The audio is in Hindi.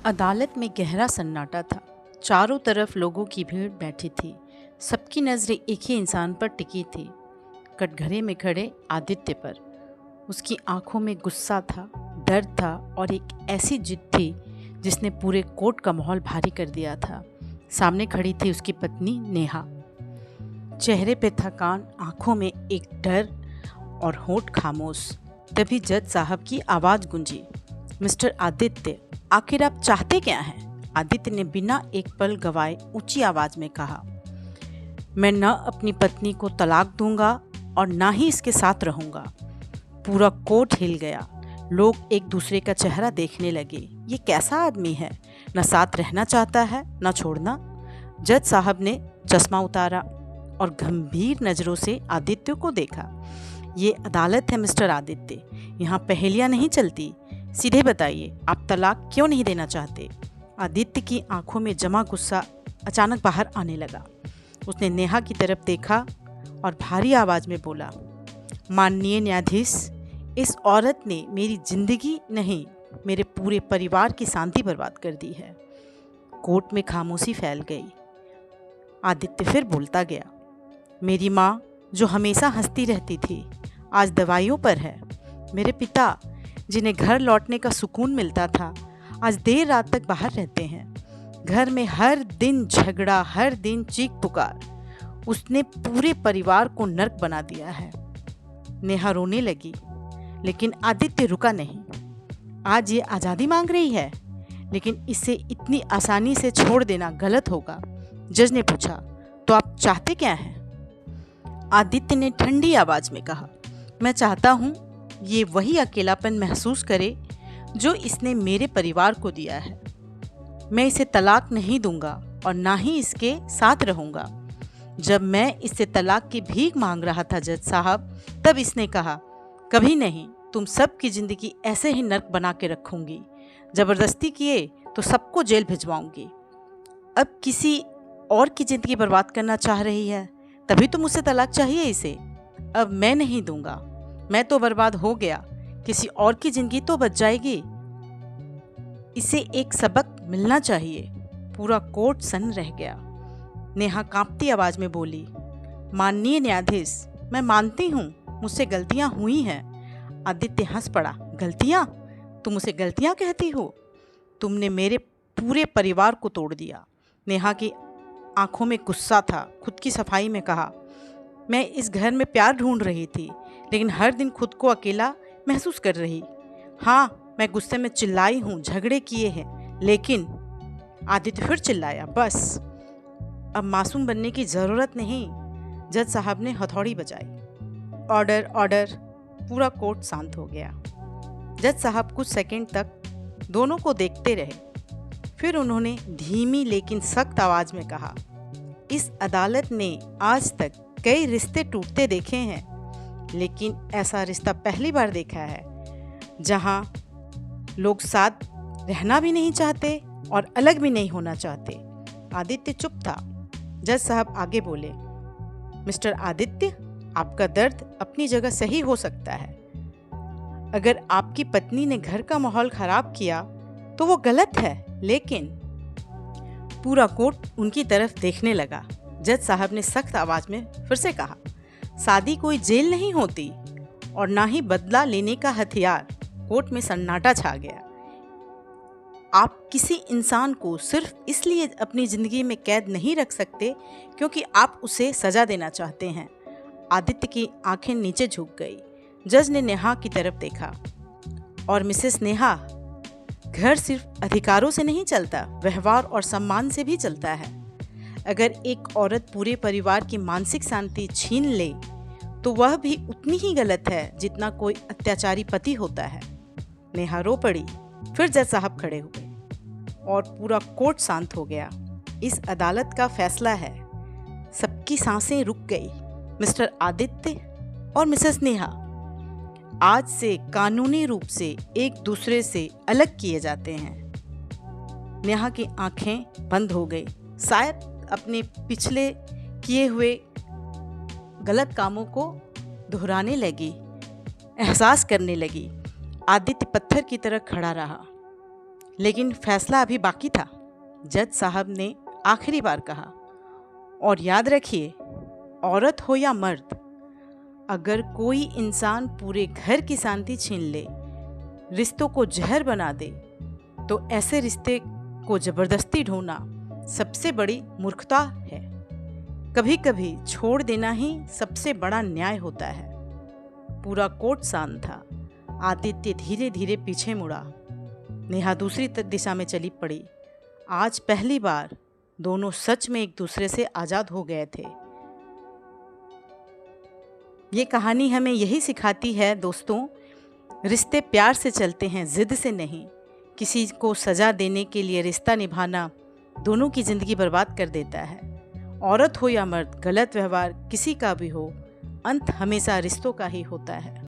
अदालत में गहरा सन्नाटा था। चारों तरफ लोगों की भीड़ बैठी थी। सबकी नज़रें एक ही इंसान पर टिकी थी, कटघरे में खड़े आदित्य पर। उसकी आंखों में गुस्सा था, डर था और एक ऐसी जिद थी जिसने पूरे कोर्ट का माहौल भारी कर दिया था। सामने खड़ी थी उसकी पत्नी नेहा। चेहरे पे थकान, आंखों में एक डर और होंठ खामोश। तभी जज साहब की आवाज़ गूंजी, मिस्टर आदित्य, आखिर आप चाहते क्या हैं? आदित्य ने बिना एक पल गवाए ऊंची आवाज में कहा, मैं न अपनी पत्नी को तलाक दूंगा और ना ही इसके साथ रहूंगा। पूरा कोर्ट हिल गया। लोग एक दूसरे का चेहरा देखने लगे। ये कैसा आदमी है, न साथ रहना चाहता है न छोड़ना। जज साहब ने चश्मा उतारा और गंभीर नज़रों से आदित्य को देखा। ये अदालत है मिस्टर आदित्य, यहाँ पहेलियाँ नहीं चलती। सीधे बताइए, आप तलाक क्यों नहीं देना चाहते? आदित्य की आंखों में जमा गुस्सा अचानक बाहर आने लगा। उसने नेहा की तरफ देखा और भारी आवाज में बोला, माननीय न्यायाधीश, इस औरत ने मेरी जिंदगी नहीं, मेरे पूरे परिवार की शांति बर्बाद कर दी है। कोर्ट में खामोशी फैल गई। आदित्य फिर बोलता गया, मेरी माँ जो हमेशा हंसती रहती थी, आज दवाइयों पर है। मेरे पिता जिन्हें घर लौटने का सुकून मिलता था, आज देर रात तक बाहर रहते हैं। घर में हर दिन झगड़ा, हर दिन चीख पुकार। उसने पूरे परिवार को नर्क बना दिया है। नेहा रोने लगी, लेकिन आदित्य रुका नहीं। आज ये आज़ादी मांग रही है, लेकिन इसे इतनी आसानी से छोड़ देना गलत होगा। जज ने पूछा, तो आप चाहते क्या हैं? आदित्य ने ठंडी आवाज में कहा, मैं चाहता हूँ ये वही अकेलापन महसूस करे जो इसने मेरे परिवार को दिया है। मैं इसे तलाक नहीं दूंगा और ना ही इसके साथ रहूंगा। जब मैं इससे तलाक की भीख मांग रहा था जज साहब, तब इसने कहा, कभी नहीं, तुम सबकी ज़िंदगी ऐसे ही नर्क बना के रखूंगी। ज़बरदस्ती किए तो सबको जेल भिजवाऊंगी। अब किसी और की ज़िंदगी बर्बाद करना चाह रही है, तभी तो मुझसे तलाक चाहिए इसे। अब मैं नहीं दूंगा। मैं तो बर्बाद हो गया, किसी और की जिंदगी तो बच जाएगी। इसे एक सबक मिलना चाहिए। पूरा कोर्ट सन्न रह गया। नेहा कांपती आवाज में बोली, माननीय न्यायाधीश, मैं मानती हूँ मुझसे गलतियाँ हुई हैं। आदित्य हंस पड़ा, गलतियाँ? तुम उसे गलतियाँ कहती हो? तुमने मेरे पूरे परिवार को तोड़ दिया। नेहा की आंखों में गुस्सा था। खुद की सफाई में कहा, मैं इस घर में प्यार ढूंढ रही थी, लेकिन हर दिन खुद को अकेला महसूस कर रही। हाँ, मैं गुस्से में चिल्लाई हूँ, झगड़े किए हैं, लेकिन आदित्य फिर चिल्लाया, बस अब मासूम बनने की ज़रूरत नहीं। जज साहब ने हथौड़ी बजाई, ऑर्डर ऑर्डर। पूरा कोर्ट शांत हो गया। जज साहब कुछ सेकंड तक दोनों को देखते रहे। फिर उन्होंने धीमी लेकिन सख्त आवाज में कहा, इस अदालत ने आज तक कई रिश्ते टूटते देखे हैं, लेकिन ऐसा रिश्ता पहली बार देखा है जहां लोग साथ रहना भी नहीं चाहते और अलग भी नहीं होना चाहते। आदित्य चुप था। जज साहब आगे बोले, मिस्टर आदित्य, आपका दर्द अपनी जगह सही हो सकता है। अगर आपकी पत्नी ने घर का माहौल खराब किया तो वो गलत है, लेकिन पूरा कोर्ट उनकी तरफ देखने लगा। जज साहब ने सख्त आवाज में फिर से कहा, शादी कोई जेल नहीं होती और ना ही बदला लेने का हथियार। कोर्ट में सन्नाटा छा गया। आप किसी इंसान को सिर्फ इसलिए अपनी जिंदगी में कैद नहीं रख सकते क्योंकि आप उसे सजा देना चाहते हैं। आदित्य की आंखें नीचे झुक गई। जज ने नेहा की तरफ देखा, और मिसेस नेहा, घर सिर्फ अधिकारों से नहीं चलता, व्यवहार और सम्मान से भी चलता है। अगर एक औरत पूरे परिवार की मानसिक शांति छीन ले तो वह भी उतनी ही गलत है जितना कोई अत्याचारी पति होता है। नेहा रो पड़ी। फिर जज साहब खड़े हुए और पूरा कोर्ट शांत हो गया। इस अदालत का फैसला है। सबकी सांसें रुक गई। मिस्टर आदित्य और मिसेस नेहा आज से कानूनी रूप से एक दूसरे से अलग किए जाते हैं। नेहा की आंखें बंद हो गई। शायद अपने पिछले किए हुए गलत कामों को दोहराने लगी, एहसास करने लगी। आदित्य पत्थर की तरह खड़ा रहा। लेकिन फैसला अभी बाकी था। जज साहब ने आखिरी बार कहा, और याद रखिए, औरत हो या मर्द, अगर कोई इंसान पूरे घर की शांति छीन ले, रिश्तों को जहर बना दे, तो ऐसे रिश्ते को जबरदस्ती ढोना सबसे बड़ी मूर्खता है। कभी कभी छोड़ देना ही सबसे बड़ा न्याय होता है। पूरा कोर्ट शांत था। आदित्य धीरे धीरे पीछे मुड़ा। नेहा दूसरी दिशा में चली पड़ी। आज पहली बार दोनों सच में एक दूसरे से आज़ाद हो गए थे। ये कहानी हमें यही सिखाती है दोस्तों, रिश्ते प्यार से चलते हैं, ज़िद से नहीं। किसी को सज़ा देने के लिए रिश्ता निभाना दोनों की ज़िंदगी बर्बाद कर देता है। औरत हो या मर्द, गलत व्यवहार किसी का भी हो, अंत हमेशा रिश्तों का ही होता है।